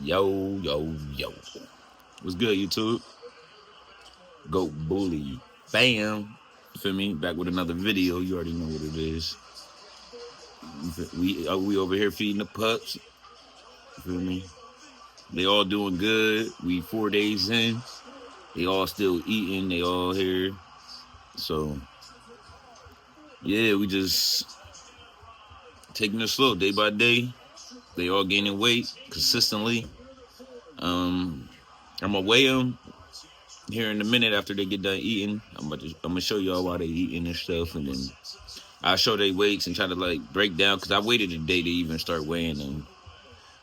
Yo, yo, yo. What's good, YouTube? Go bully. Bam. You feel me? Back with another video. You already know what it is. We over here feeding the pups. You feel me? They all doing good. We 4 days in. They all still eating. They all here. So, yeah, we just taking it slow day by day. They all gaining weight consistently. I'm gonna weigh them here in a minute after they get done eating. I'm gonna show y'all why they eating and stuff, and then I'll show their weights and try to like break down, because I waited a day to even start weighing them.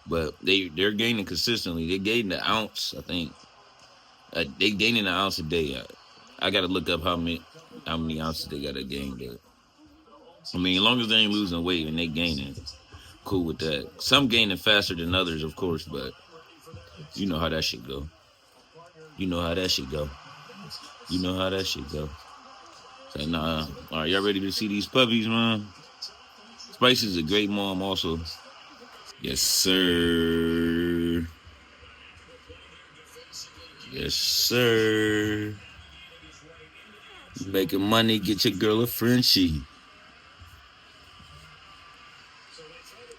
But they're gaining consistently. They gained an ounce, I think. They gaining an ounce a day. I gotta look up how many ounces they gotta gain. But I mean, as long as they ain't losing weight and they gaining, cool with that. Some gaining faster than others, of course, but you know how that shit go. You know how that shit go. You know how that shit go. So, nah. All right, y'all ready to see these puppies, man? Spicy's a great mom also. Yes, sir. Yes, sir. Making money, get your girl a Frenchie.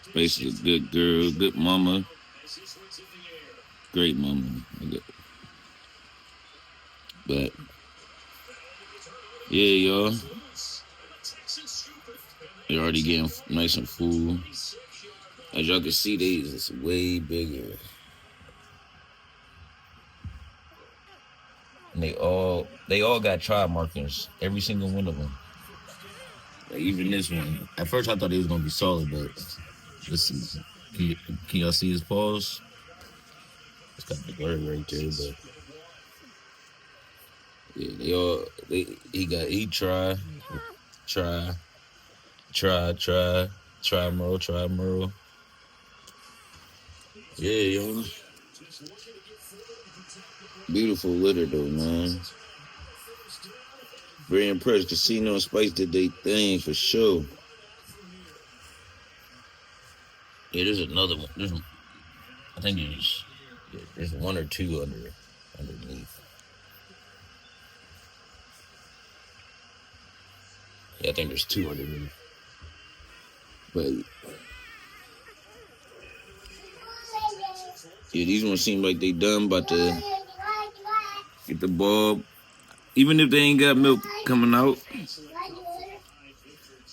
Spicy's a good girl, good mama. Great mama. But, yeah, y'all. They're already getting nice and full. As y'all can see, these is way bigger. And they all got tribe markings. Every single one of them. Like even this one. At first I thought he was gonna be solid, but listen, can y'all see his paws? It's got the blur right there, but yeah, he try Merle. Yeah, yo. Beautiful litter though, man. Very impressed. Casino and Spice did their thing for sure. Yeah, there's another one. I think there's one or two underneath. Yeah, I think there's two underneath. But yeah, these ones seem like they done about to get the bulb. Even if they ain't got milk coming out,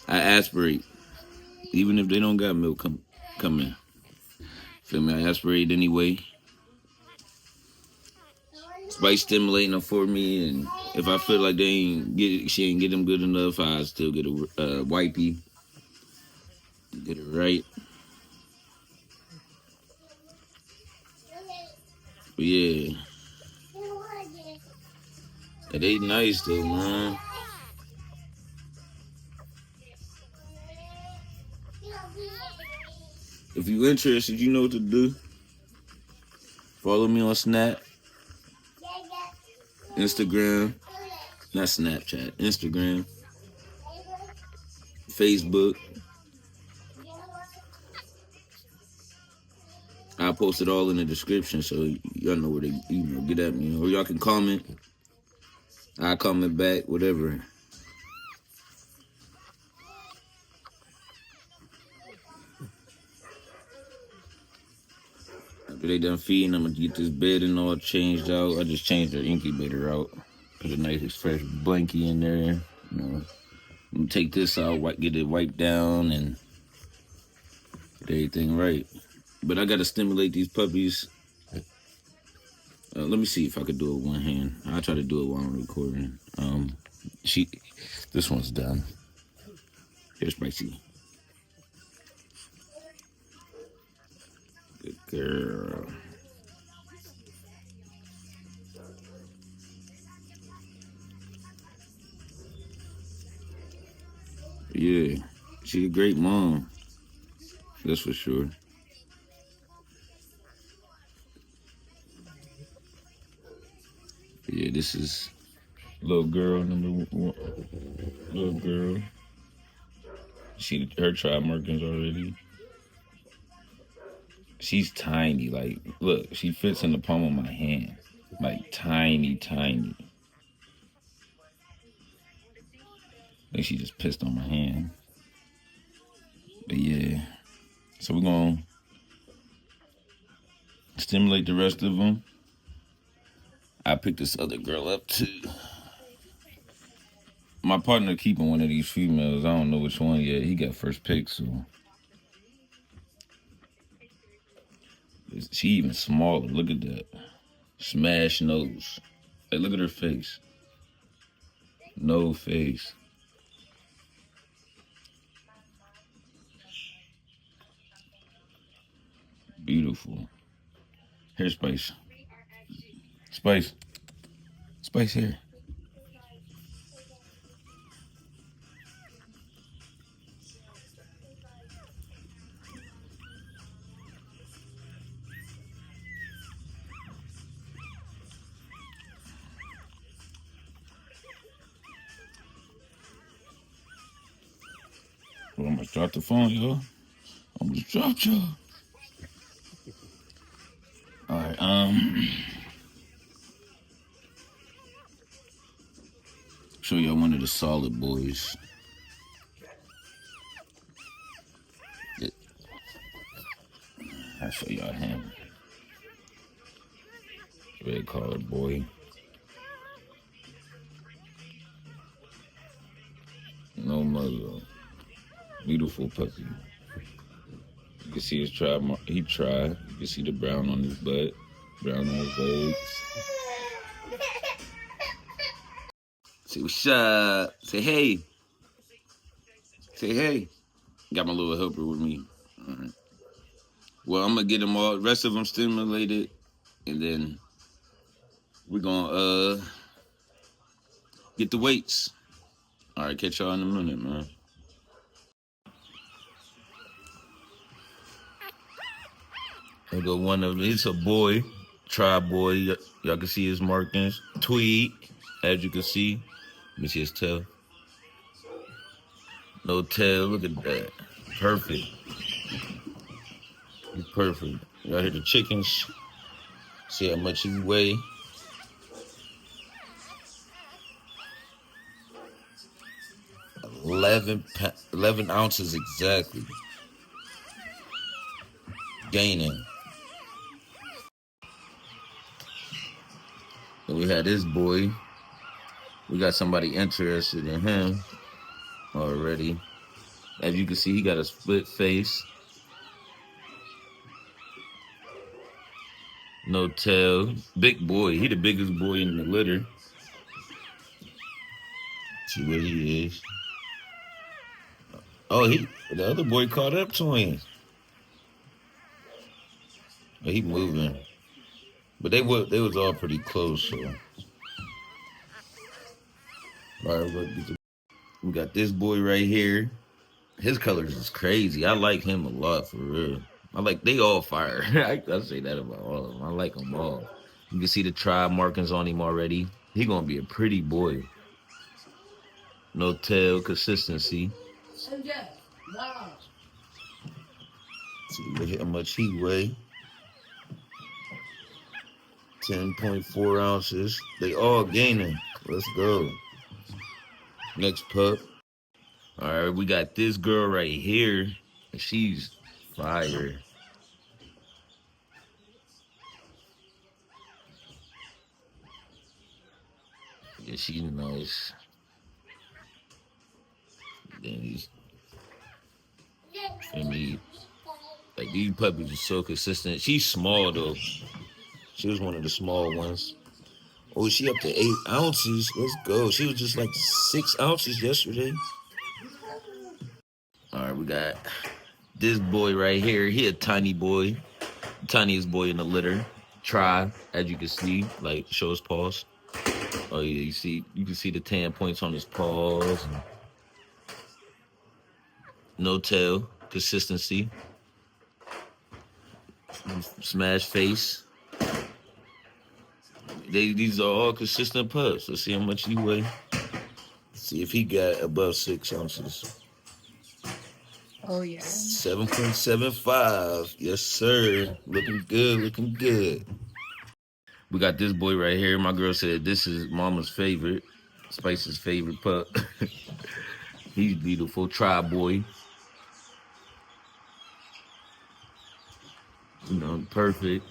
I aspirate. Even if they don't got milk coming. Feel me? I aspirate anyway. Spice stimulating them for me, and if I feel like she ain't get them good enough, I still get a wipey. Get it right. But yeah. They nice though, man. If you interested, you know what to do. Follow me on Snap, Instagram, not Snapchat, Instagram, Facebook. I post it all in the description, so y'all know where to get at me, or y'all can comment. I comment back, whatever. After they done feeding, I'm gonna get this bed and all changed out. I just changed their incubator out, put a nice fresh blankie in there. You know, I'm gonna take this out, get it wiped down, and get everything right. But I gotta stimulate these puppies. Let me see if I could do it with one hand. I'll try to do it while I'm recording. This one's done. Here's Spicy. Good girl. Yeah, she's a great mom. That's for sure. Yeah, this is little girl number one. Little girl. Her tribe markings already. She's tiny. Like, look, she fits in the palm of my hand. Like, tiny, tiny. I think she just pissed on my hand. But yeah. So we're going to stimulate the rest of them. I picked this other girl up too. My partner keeping one of these females. I don't know which one yet. He got first pick, so. She even smaller. Look at that. Smash nose. Hey, look at her face. No face. Beautiful. Here, Spice. Spice. Spice here. Well, I'm gonna drop the phone, y'all. I'm gonna drop y'all. All right, show y'all one of the solid boys. I'll show y'all him. Red collar boy. No mother. Beautiful puppy. You can see his try. He tried. You can see the brown on his butt, brown on his legs. Say what's up. Say hey. Say hey. Got my little helper with me. All right. Well, I'm gonna get them all. The rest of them stimulated, and then we're gonna get the weights. All right, catch y'all in a minute, man. There go one of them. It's a boy, tribe boy. Y'all can see his markings. Tweed, as you can see. Let me see his tail. No tail. Look at that. Perfect. He's perfect. Y'all hear the chickens? See how much he weigh. 11 ounces exactly. Gaining. And we had this boy. We got somebody interested in him already. As you can see, he got a split face. No tail. Big boy. He the biggest boy in the litter. See where he is. Oh, the other boy caught up to him. Oh, he moving. But they was all pretty close, so. All right, we got this boy right here. His colors is crazy. I like him a lot, for real. They all fire. I say that about all of them. I like them all. You can see the tribe markings on him already. He gonna be a pretty boy. No tail, consistency. Wow. See how much he weigh. 10.4 ounces. They all gaining. Let's go. Next pup. All right, we got this girl right here. She's fire. Yeah, she's nice. Then these, like these puppies are so consistent. She's small though. She was one of the small ones. Oh, she up to 8 ounces. Let's go. She was just like 6 ounces yesterday. All right, we got this boy right here. He a tiny boy. Tiniest boy in the litter. Try, as you can see, like show his paws. Oh yeah, you can see the tan points on his paws. No tail, consistency. Smash face. These are all consistent pups. Let's see how much he weigh. See if he got above 6 ounces. Oh yeah. 7.75. Yes, sir. Looking good, looking good. We got this boy right here. My girl said this is mama's favorite, Spice's favorite pup. He's beautiful. Tri boy. You know, perfect.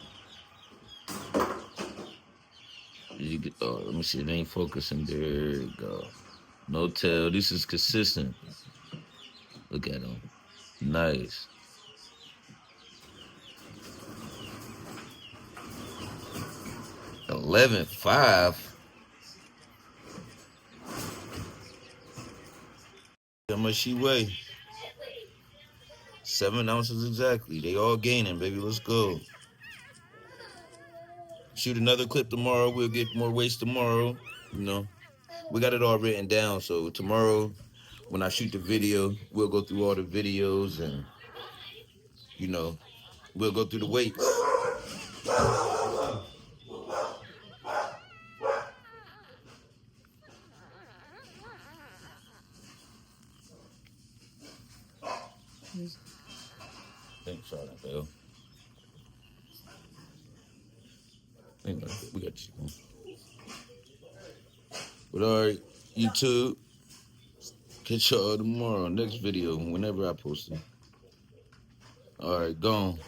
You get, oh, let me see. It ain't focusing. There you go. No tail. This is consistent. Look at him. Nice. 11.5. How much she weigh? 7 ounces exactly. They all gaining, baby. Let's go. Shoot another clip tomorrow. We'll get more weights tomorrow. You know, we got it all written down. So tomorrow, when I shoot the video, we'll go through all the videos and, you know, we'll go through the weights. Thanks, Charlotte, Bell. We got you. But all right, YouTube. Catch y'all tomorrow. Next video, whenever I post it. All right, gone.